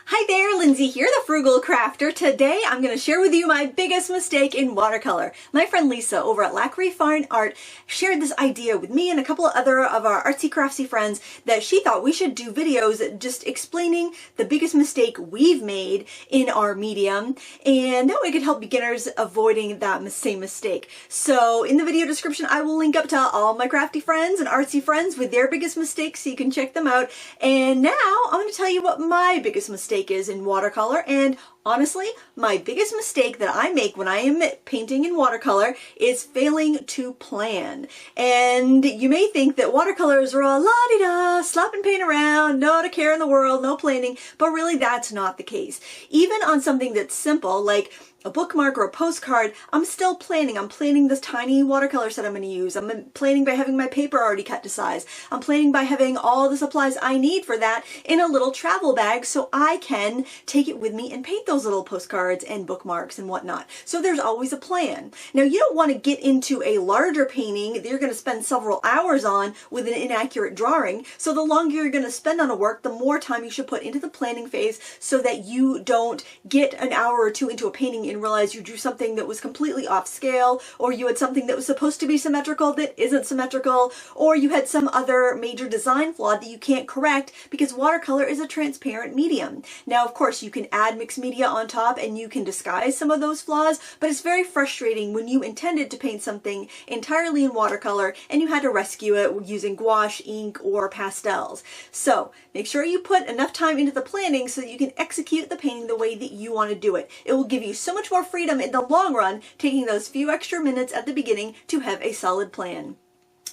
Hi there, Lindsay here, the Frugal Crafter. Today I'm going to share with you my biggest mistake in watercolor. My friend Lisa over at Lacquerie Fine Art shared this idea with me and a couple of other of our artsy craftsy friends that she thought we should do videos just explaining the biggest mistake we've made in our medium, and that way it could help beginners avoiding that same mistake. So in the video description I will link up to all my crafty friends and artsy friends with their biggest mistakes so you can check them out. And now I'm going to tell you what my biggest mistake is in watercolor, and honestly, my biggest mistake that I make when I am painting in watercolor is failing to plan. And you may think that watercolors are all la-di-da, slap and paint around, not a care in the world, no planning, but really that's not the case. Even on something that's simple, like a bookmark or a postcard, I'm still planning. I'm planning this tiny watercolor set I'm going to use. I'm planning by having my paper already cut to size. I'm planning by having all the supplies I need for that in a little travel bag so I can take it with me and paint those little postcards and bookmarks and whatnot. So there's always a plan. Now you don't want to get into a larger painting that you're going to spend several hours on with an inaccurate drawing. So the longer you're going to spend on a work, the more time you should put into the planning phase so that you don't get an hour or two into a painting and realize you drew something that was completely off scale, or you had something that was supposed to be symmetrical that isn't symmetrical, or you had some other major design flaw that you can't correct because watercolor is a transparent medium. Now, of course, you can add mixed media on top and you can disguise some of those flaws, but it's very frustrating when you intended to paint something entirely in watercolor and you had to rescue it using gouache, ink, or pastels. So make sure you put enough time into the planning so that you can execute the painting the way that you want to do it. It will give you so much more freedom in the long run, taking those few extra minutes at the beginning to have a solid plan.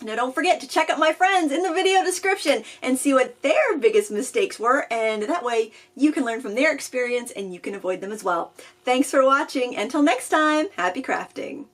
Now don't forget to check out my friends in the video description and see what their biggest mistakes were, and that way you can learn from their experience and you can avoid them as well. Thanks for watching. Until next time, happy crafting.